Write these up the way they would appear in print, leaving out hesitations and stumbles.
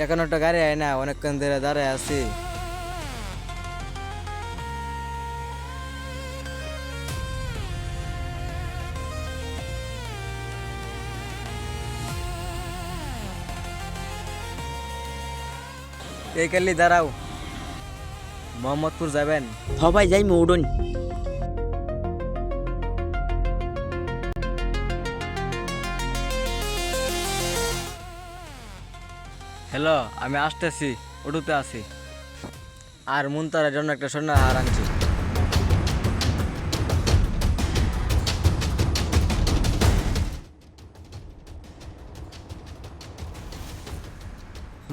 এখন একটা গাড়ি আয় না, অনেকক্ষণ ধরে দাঁড়ায় আছি। এই কালি দাঁড়াও, মোহাম্মদপুর যাবেন? ভাই যাই মৌডন। হ্যালো, আমি আসতেছি, উঠুতে আছি। আর মুনতারের জন্য একটা সোনার হার আনছি।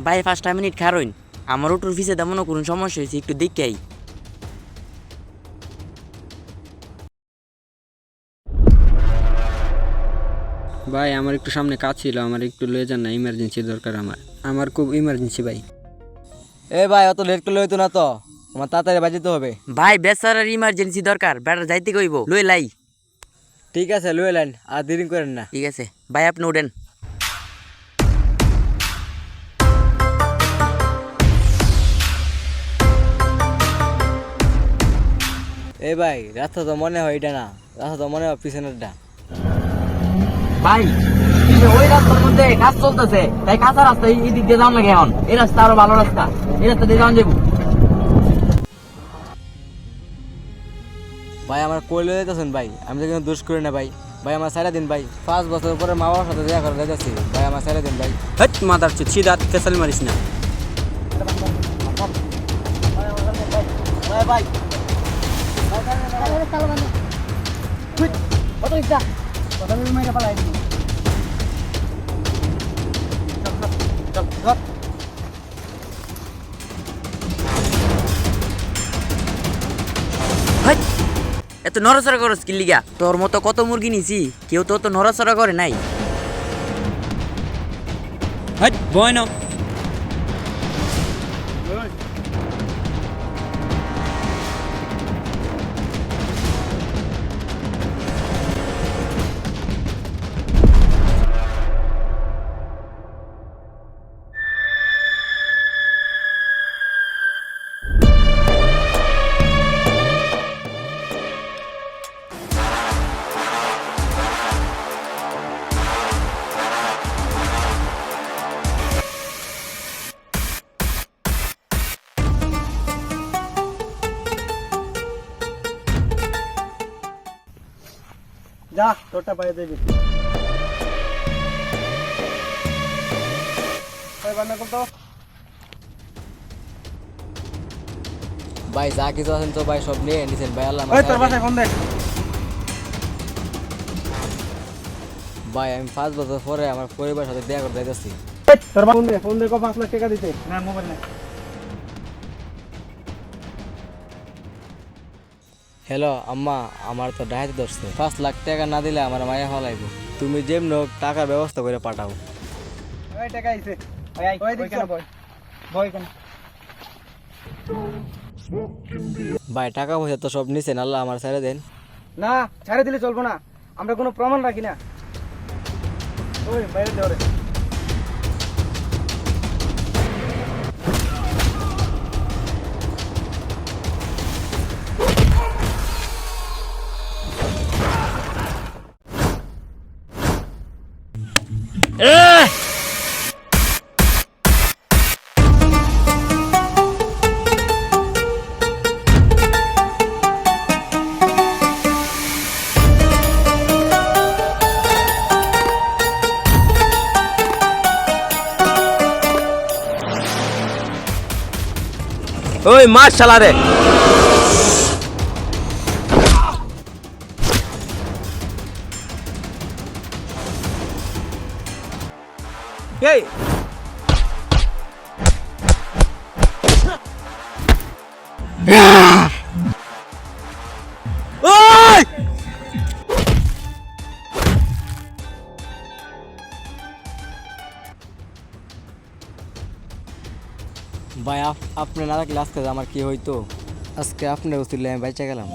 ভাই 5 মিনিট খারইন, আমার ওটুর ফিসে তেমন কোনো সমস্যা হয়েছে, একটু দেখে আই। ভাই আমার একটু সামনে কাজ ছিল, আমার একটু লয়ে যান না, ইমার্জেন্সি দরকার। আমার খুব ইমার্জেন্সি ভাই। এ ভাই, অত লেট করলে হইতো না তো, আমার তাড়াতাড়ি বাজিতে হবে। ভাই বেচারার ইমার্জেন্সি দরকার, বেটার যাইতে কইব, লই লাই। ঠিক আছে, লুয়ে লাইন, আর দেরি করেন না। ঠিক আছে ভাই, আপনি উঠেন। এই ভাই, রাস্তা তো মনে হয় এটা না, রাস্তা তো মনে হয় পিছনেরটা। ভাই ওই রাস্তার মধ্যে কাজ চলতেছে, তাই কাঁচা রাস্তা এই দিক দিয়ে যাওয়া লাগে। এখন এই রাস্তা আরো ভালো রাস্তা, এই রাস্তা দিয়ে যাওয়া যাবো। ভাই আমার কই লয়ে যাইতেছেন ভাই? আমি তো কিন্তু দোষ করি না ভাই। ভাই আমার সারা দিন ভাই, 5 বছর পরে মা বাবার সাথে দেখা করে যাইতেছি ভাই, আমার সারা দিন ভাই। হট মাদার চুদ, সিধা ফেসাল মারিস না। ভাই হাই, এত নড়াচড়া করস কি লিগা? তোর মতো কত মুরগি নিছি, কেউ তো নড়াচড়া করে নাই। হট বয় না। যা, তোরটা পাইয়ে দেবি। ভাই যা কিছু আছেন তো ভাই সব নিয়ে নিছেন ভাই। আল্লাহ ভাই, আমি 5 বছর পরে আমার পরিবারের সাথে দেখা করতে যাইতেছি। ফোন দেখো 5 লাখ টাকা দিতে না, মোবাইল না। হ্যালো আম্মা, আমার তো ডাহাতি ধরছে, 5 লাখ টাকা না দিলে আমার মায়া ফলাইব। তুমি যেমন হোক টাকার ব্যবস্থা করে পাঠাও। ওই টাকা আইছে, ওই দিক বয় বয় কেন? ভাই টাকা পয়সা তো সব নিছেন, আল্লাহ আমার ছেড়ে দেন। না, ছাড়ে দিলে চলবো না, আমরা কোনো প্রমাণ রাখি না। ওই বাইরে দেওয়ারে ওই মার শালা রে। এই ওই ভাই আপনি না রাখলে আজকে আমার কি হইতো? আজকে আপনি উচিত আমি বাইচা গেলাম।